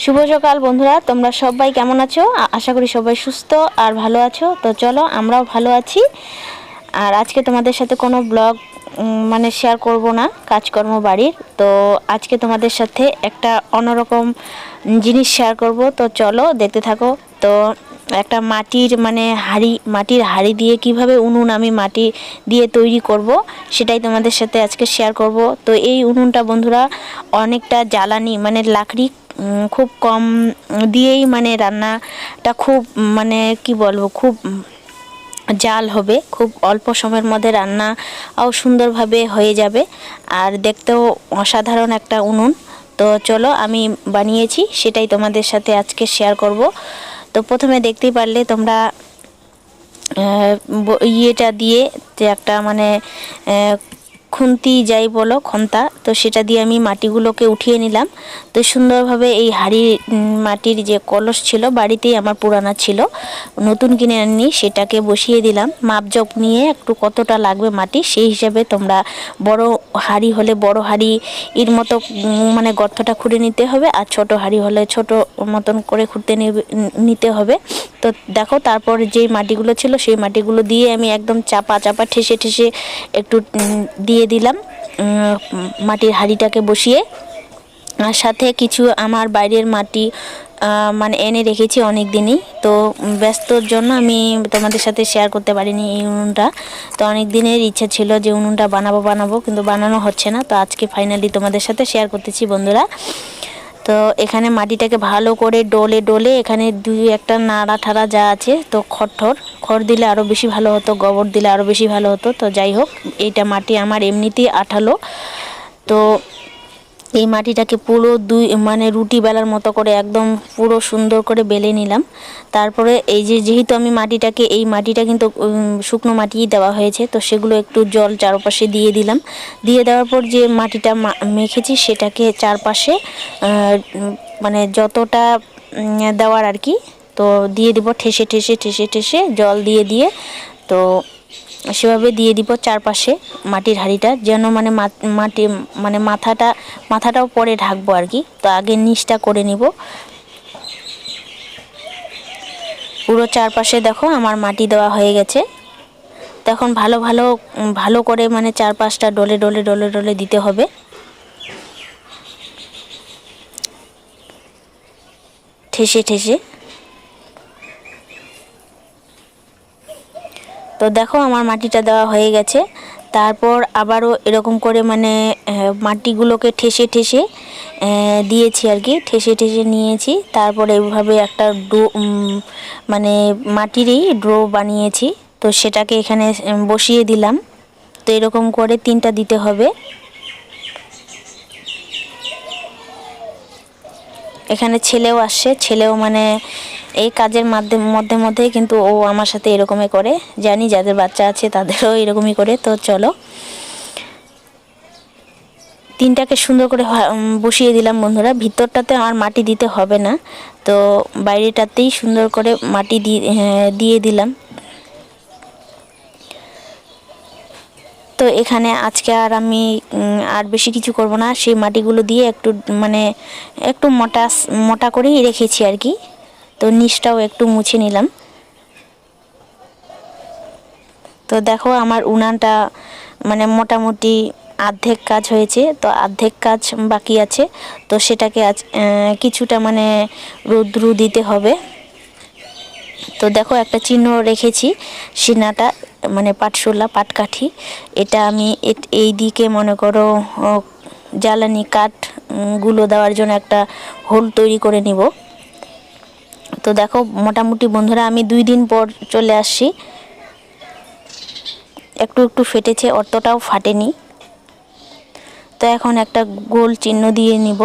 শুভ সকাল বন্ধুরা, তোমরা সবাই কেমন আছো? আশা করি সবাই সুস্থ আর ভালো আছো। তো চলো, আমরাও ভালো আছি। আর আজকে তোমাদের সাথে কোনো ব্লগ মানে শেয়ার করব না, কাজকর্ম বাড়ির। তো আজকে তোমাদের সাথে একটা অন্যরকম জিনিস শেয়ার করব। তো চলো দেখতে থাকো। তো একটা মাটির হাঁড়ি দিয়ে কিভাবে উনুন আমি মাটি দিয়ে তৈরি করব সেটাই তোমাদের সাথে আজকে শেয়ার করব। তো এই উনুনটা বন্ধুরা অনেকটা জ্বালানি মানে লাকড়ি খুব কম দিয়েই মানে রান্নাটা খুব মানে কি বলবো, খুব জাল হবে, খুব অল্প সময়ের মধ্যে রান্নাও সুন্দরভাবে হয়ে যাবে। আর দেখতেও অসাধারণ একটা উনুন। তো চলো, আমি বানিয়েছি সেটাই তোমাদের সাথে আজকে শেয়ার করব। তো প্রথমে দেখতেই পারলে তোমরা ইয়েটা দিয়ে যে একটা মানে খুন্তি যাই বলো, খন্তা, তো সেটা দিয়ে আমি মাটিগুলোকে উঠিয়ে নিলাম। তো সুন্দরভাবে এই মাটির যে কলস ছিল বাড়িতেই আমার পুরানা ছিল, নতুন কিনে আনি, সেটাকে বসিয়ে দিলাম। মাপজোক নিয়ে একটু কতটা লাগবে মাটি সেই হিসাবে তোমরা বড় হাঁড়ি হলে বড় হাঁড়ি এর মতো মানে গর্তটা খুঁড়ে নিতে হবে, আর ছোট হাঁড়ি হলে ছোট মতন করে খুঁড়তে নিতে হবে। তো দেখো, তারপর যেই মাটিগুলো ছিল সেই মাটিগুলো দিয়ে আমি একদম চাপা ঠেসে একটু দিয়ে দিলাম মাটির হাঁড়িটাকে বসিয়ে। আর সাথে কিছু আমার বাইরের মাটি মানে এনে রেখেছি অনেক দিনই। তো ব্যস্তর জন্য আমি তোমাদের সাথে শেয়ার করতে পারিনি এই উনুনটা। তো অনেক দিনের ইচ্ছা ছিল যে উনুনটা বানাবো, কিন্তু বানানো হচ্ছে না। তো আজকে ফাইনালি তোমাদের সাথে শেয়ার করতেছি বন্ধুরা। তো এখানে মাটিটাকে ভালো করে ডলে এখানে দুই একটা নাড়া ঠাড়া যা আছে, তো খড় দিলে আরও বেশি ভালো হতো, গোবর দিলে আরও বেশি ভালো হতো। তো যাই হোক, এইটা মাটি আমার এমনিতেই আঠালো। তো এই মাটিটাকে পুরো মানে রুটি বেলার মতো করে একদম পুরো সুন্দর করে বেলে নিলাম। তারপরে এই যেহেতু আমি এই মাটিটা কিন্তু শুকনো মাটিই দেওয়া হয়েছে, তো সেগুলো একটু জল চারপাশে দিয়ে দিলাম। দিয়ে দেওয়ার পর যে মাটিটা মেখেছি সেটাকে চারপাশে মানে যতটা দেওয়ার আর কি, তো দিয়ে দিব ঠেসে জল দিয়ে। তো সেভাবে দিয়ে দিব চারপাশে মাটির হাঁড়িটা, যেন মানে মাটি মানে মাথাটাও পরে ঢাকবো আর কি। তো আগে নিচটা করে নিব। পুরো চারপাশে দেখো আমার মাটি দেওয়া হয়ে গেছে। তখন ভালো করে মানে চারপাশটা ডলে দিতে হবে। ঠেসে তো দেখো আমার মাটিটা দেওয়া হয়ে গেছে। তারপর আবারও এরকম করে মানে মাটিগুলোকে ঠেসে দিয়েছি আর কি, ঠেসে নিয়েছি। তারপর এইভাবে একটা মানে মাটিরই ড্রো বানিয়েছি। তো সেটাকে এখানে বসিয়ে দিলাম। তো এরকম করে 3টা দিতে হবে। এখানে ছেলেও আসছে, ছেলেও মানে এই কাজের মধ্যে কিন্তু ও আমার সাথে এরকমই করে। জানি যাদের বাচ্চা আছে তাদেরও এরকমই করে। তো চলো, 3টাকে সুন্দর করে বসিয়ে দিলাম বন্ধুরা। ভিতরটাতে আর মাটি দিতে হবে না, তো বাইরেটাতেই সুন্দর করে মাটি দিয়ে দিলাম। তো এখানে আজকে আর আমি আর বেশি কিছু করব না। সেই মাটিগুলো দিয়ে একটু মোটা করেই রেখেছি আর কি। তো নিচটাও একটু মুছে নিলাম। তো দেখো আমার উনানটা মানে মোটামুটি অর্ধেক কাজ হয়েছে, তো অর্ধেক কাজ বাকি আছে। তো সেটাকে কিছুটা মানে রৌদ্র দিতে হবে। তো দেখো একটা চিহ্ন রেখেছি, সিনাটা মানে পাটকাঠি, এটা আমি এই দিকে মনে করো জ্বালানি কাঠ গুলো দেওয়ার জন্য একটা হোল তৈরি করে নিব। তো দেখো মোটামুটি বন্ধুরা আমি 2 দিন পর চলে আসছি। একটু ফেটেছে, অতটাও ফাটেনি। তো এখন একটা গোল চিহ্ন দিয়ে নিব।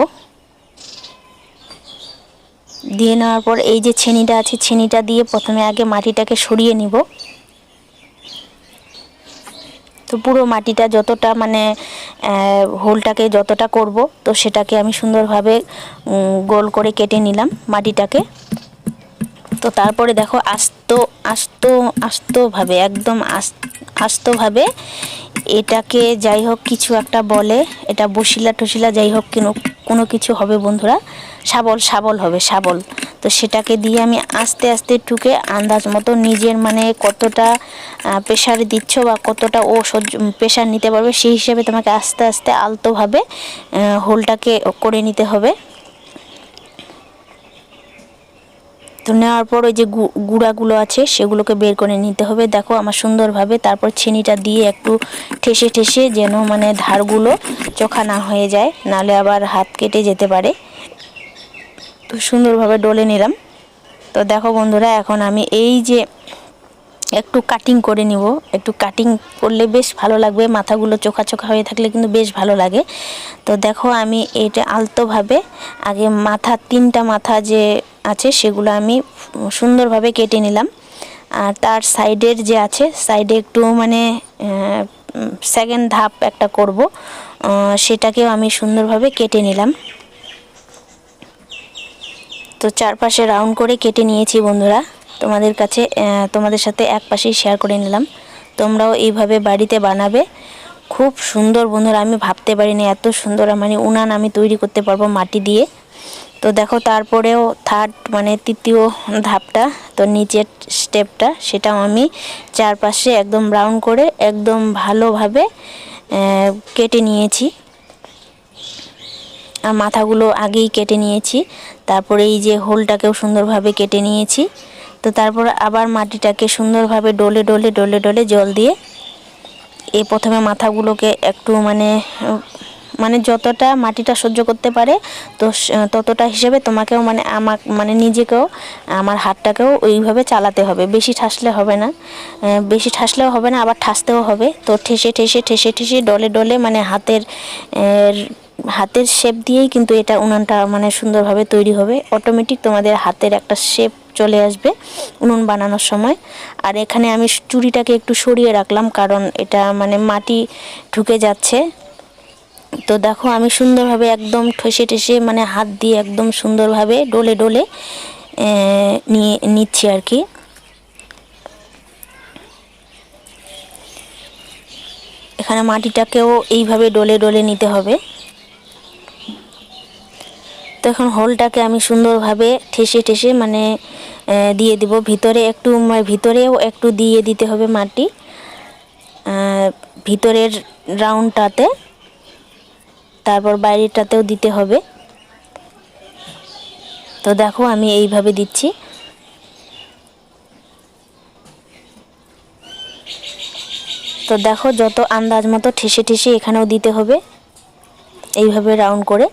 দিয়ে নেওয়ার পর এই যে ছেনিটা আছে, ছেনিটা দিয়ে প্রথমে আগে মাটিটাকে সরিয়ে নিব। তো পুরো মাটিটা যতটা মানে হোলটাকে যতটা করব, তো সেটাকে আমি সুন্দরভাবে গোল করে কেটে নিলাম মাটিটাকে। তো তারপরে দেখো আস্তভাবে একদম আস্তভাবে এটাকে যাই হোক কিছু একটা বলে, এটা বসিলা টসিলা যাই হোক কোনো কিছু হবে বন্ধুরা, শাবল হবে শাবল। তো সেটাকে দিয়ে আমি আস্তে আস্তে টুকে আন্দাজ মতো নিজের মানে কতটা প্রেশার দিচ্ছ বা কতটা ও প্রেশার নিতে পারবে সেই হিসেবে তোমাকে আস্তে আস্তে আলতোভাবে হোলটাকে করে নিতে হবে। তো নেওয়ার পর ওই যে গুঁড়াগুলো আছে সেগুলোকে বের করে নিতে হবে। দেখো আমার সুন্দরভাবে তারপর ছেনিটা দিয়ে একটু ঠেসে ঠেসে যেন মানে ধারগুলো চোখা না হয়ে যায়, নালে আবার হাত কেটে যেতে পারে। তো সুন্দরভাবে ডলে নিলাম। তো দেখো বন্ধুরা এখন আমি এই যে একটু কাটিং করে নিব, একটু কাটিং করলে বেশ ভালো লাগবে, মাথাগুলো চোখা চোখা হয়ে থাকলে কিন্তু বেশ ভালো লাগে। তো দেখো আমি এটা আলতোভাবে আগে তিনটা মাথা যে আছে সেগুলো আমি সুন্দরভাবে কেটে নিলাম। আর তার সাইডের যে আছে সাইডে একটু মানে সেকেন্ড ধাপ একটা করব, সেটাকেও আমি সুন্দরভাবে কেটে নিলাম। তো চারপাশে রাউন্ড করে কেটে নিয়েছি বন্ধুরা, তোমাদের সাথে এক পাশেই শেয়ার করে নিলাম। তোমরাও এইভাবে বাড়িতে বানাবে, খুব সুন্দর বন্ধুরা। আমি ভাবতে পারিনি এত সুন্দর মানে উনান আমি তৈরি করতে পারবো মাটি দিয়ে। তো দেখো তারপরেও তৃতীয় ধাপটা, তো নিচের স্টেপটা, সেটাও আমি চারপাশে একদম রাউন্ড করে একদম ভালোভাবে কেটে নিয়েছি। আর মাথাগুলো আগেই কেটে নিয়েছি, তারপরে এই যে হোলটাকেও সুন্দরভাবে কেটে নিয়েছি। তো তারপর আবার মাটিটাকে সুন্দরভাবে ডলে ডলে ডলে ডলে জল দিয়ে প্রথমে মাথাগুলোকে একটু মানে যতটা মাটিটা সহ্য করতে পারে তো ততটা হিসেবে তোমাকেও মানে নিজেকেও আমার হাতটাকেও ওইভাবে চালাতে হবে। বেশি ঠাসলেও হবে না আবার ঠাসতেও হবে। তো ঠেসে ঠেসে ঠেসে ঠেসে ডলে ডলে মানে হাতের শেপ দিয়েই কিন্তু এটা উনুনটা মানে সুন্দরভাবে তৈরি হবে। অটোমেটিক তোমাদের হাতের একটা শেপ চলে আসবে উনুন বানানোর সময়। আর এখানে আমি চুড়িটাকে একটু সরিয়ে রাখলাম, কারণ এটা মানে মাটি ঢুকে যাচ্ছে। তো দেখো আমি সুন্দরভাবে একদম ঠেসে ঠেসে মানে হাত দিয়ে একদম সুন্দরভাবে ডলে ডলে নিচ্ছি আর কি। এখানে মাটিটাকেও এইভাবে ডলে ডলে নিতে হবে। তো এখন হোলটাকে আমি সুন্দরভাবে ঠেসে ঠেসে মানে দিয়ে দিব ভিতরেও একটু দিয়ে দিতে হবে মাটি ভিতরের রাউন্ডটাতে, তারপর বাইরেটাতেও দিতে হবে। তো দেখো আমি এইভাবে দিচ্ছি। তো দেখো যত আন্দাজ মতো ঠেসে ঠেসে এখানেও দিতে হবে এইভাবে রাউন্ড করে।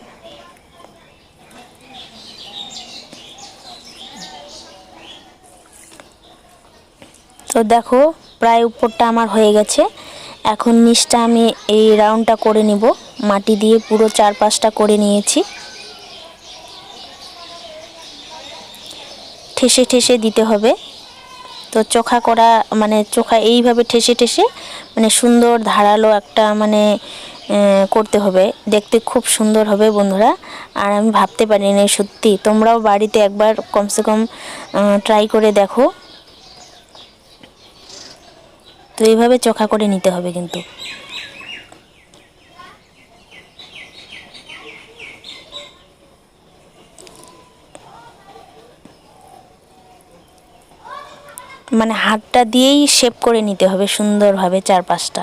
তো দেখো প্রায় উপরটা আমার হয়ে গেছে। এখন নিচটা আমি এই রাউন্ডটা করে নিব, মাটি দিয়ে পুরো চারপাশটা করে নিয়েছি। ঠেসে ঠেসে দিতে হবে। তো চোখা এইভাবে ঠেসে ঠেসে মানে সুন্দর ধারালো একটা মানে করতে হবে, দেখতে খুব সুন্দর হবে বন্ধুরা। আর আমি ভাবতে পারিনি, সত্যি তোমরাও বাড়িতে একবার কমসে কম ট্রাই করে দেখো। তো এইভাবে চোখা করে নিতে হবে কিন্তু। মানে হাতটা দিয়েই শেপ করে নিতে হবে সুন্দরভাবে চারপাশটা।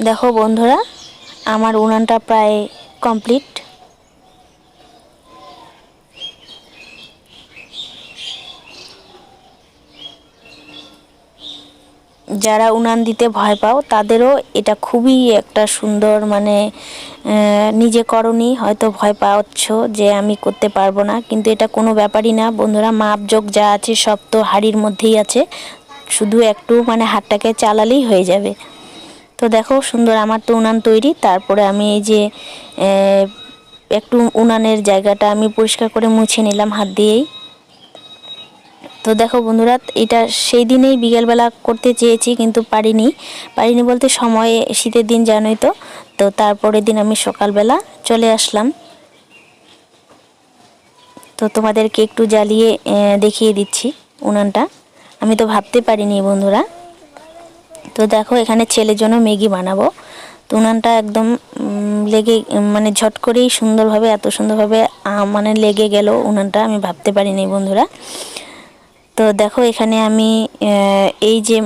দেখো বন্ধুরা আমার উনানটা প্রায় কমপ্লিট। যারা উনান দিতে ভয় পাও তাদেরও এটা খুবই একটা সুন্দর মানে নিজে করনি হয়তো ভয় পাচ্ছ যে আমি করতে পারবো না, কিন্তু এটা কোনো ব্যাপারই না বন্ধুরা। মাপজোক যা আছে সব তো হাঁড়ির মধ্যেই আছে, শুধু একটু মানে হাতটাকে চালালেই হয়ে যাবে। তো দেখো সুন্দর আমার তো উনান তৈরি। তারপরে আমি এই যে একটু উনানের জায়গাটা আমি পরিষ্কার করে মুছে নিলাম হাত দিয়েই। তো দেখো বন্ধুরা, এটা সেই দিনেই বিকেলবেলা করতে চেয়েছি কিন্তু পারিনি বলতে সময়ে, শীতের দিন জানোই তো। তো তারপরের দিন আমি সকালবেলা চলে আসলাম। তো তোমাদেরকে একটু জ্বালিয়ে দেখিয়ে দিচ্ছি উনানটা। আমি তো ভাবতে পারিনি বন্ধুরা। তো দেখো এখানে ছেলের জন্য ম্যাগি বানাবো। তো উনানটা একদম লেগে মানে ঝট করেই সুন্দরভাবে, এত সুন্দরভাবে মানে লেগে গেল উনানটা, আমি ভাবতে পারিনি বন্ধুরা। তো দেখো এখানে আমি এই যে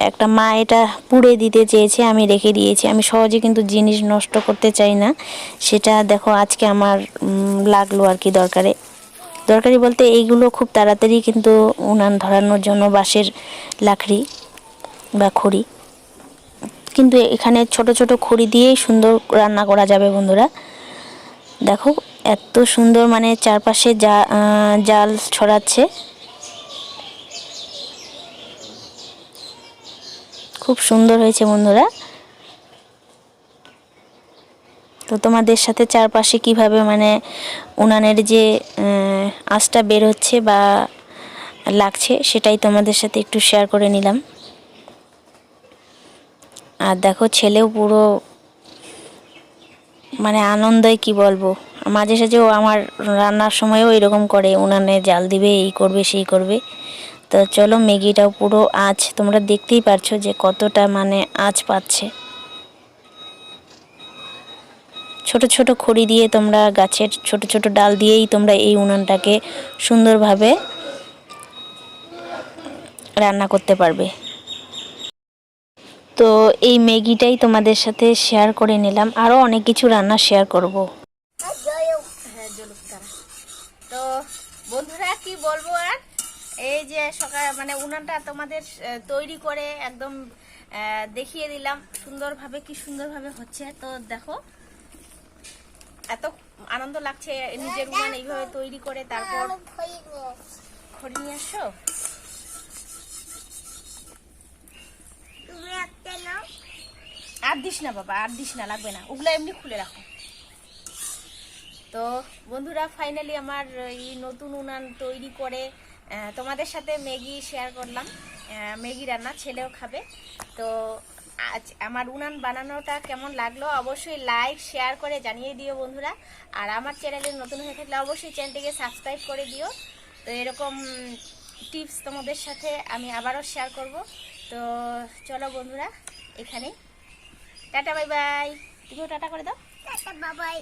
একটা মা এটা পুড়ে দিতে চেয়েছে, আমি রেখে দিয়েছি। আমি সহজে কিন্তু জিনিস নষ্ট করতে চাই না, সেটা দেখো আজকে আমার লাগলো আর কি দরকারি বলতে এইগুলো খুব তাড়াতাড়ি কিন্তু উনান ধরানোর জন্য বাঁশের লাকড়ি বা খড়ি, কিন্তু এখানে ছোট ছোট খড়ি দিয়েই সুন্দর রান্না করা যাবে বন্ধুরা। দেখো এত সুন্দর মানে চারপাশে জাল ছড়াচ্ছে, খুব সুন্দর হয়েছে বন্ধুরা। তো তোমাদের সাথে চারপাশে কিভাবে মানে উনানের যে আঁচটা বের হচ্ছে বা লাগছে সেটাই তোমাদের সাথে একটু শেয়ার করে নিলাম। আর দেখো ছেলেও পুরো মানে আনন্দই কি বলবো, মাঝে সাঝেও আমার রান্নার সময়ও এরকম করে, উনানে জাল দিবে, এই করবে সেই করবে। তো চলো ম্যাগিটাও পুরো আঁচ তোমরা দেখতেই পারছো যে কতটা মানে আঁচ পাচ্ছে। ছোট ছোট খড়ি দিয়ে তোমরা, গাছের ছোট ছোট ডাল দিয়েই তোমরা এই উনানটাকে সুন্দরভাবে রান্না করতে পারবে। তো এই ম্যাগিটাই তোমাদের সাথে শেয়ার করে নিলাম, আরও অনেক কিছু রান্না শেয়ার করব। তো বন্ধুরা কি বলবো আর, এই যে সকাল মানে উনানটা তোমাদের তৈরি করে একদম দেখিয়ে দিলাম সুন্দরভাবে, কি সুন্দরভাবে হচ্ছে। তো দেখো এত আনন্দ লাগছে নিজের উনান এইভাবে তৈরি করে। তারপর খড়ি নিয়ে আসো, আর দিস না বাবা, আর দিস না, লাগবে না, ওগুলো এমনি খুলে রাখো। তো বন্ধুরা ফাইনালি আমার এই নতুন উনান তৈরি করে তোমাদের সাথে ম্যাগি শেয়ার করলাম, ম্যাগি রান্না, ছেলেও খাবে। তো আজ আমার উনান বানানোটা কেমন লাগলো অবশ্যই লাইক শেয়ার করে জানিয়ে দিও বন্ধুরা। আর আমার চ্যানেলে নতুন হয়ে থাকলে অবশ্যই চ্যানেলটিকে সাবস্ক্রাইব করে দিও। তো এরকম টিপস তোমাদের সাথে আমি আবারও শেয়ার করব। তো চলো বন্ধুরা এখানে টাটা বাই বাই, তুমিও টাটা করে দাও। Tata bye bye.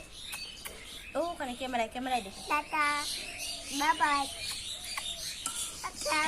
ও ওখানে ক্যামেরায় দেখো, টাটা বাই বাই। আচ্ছা।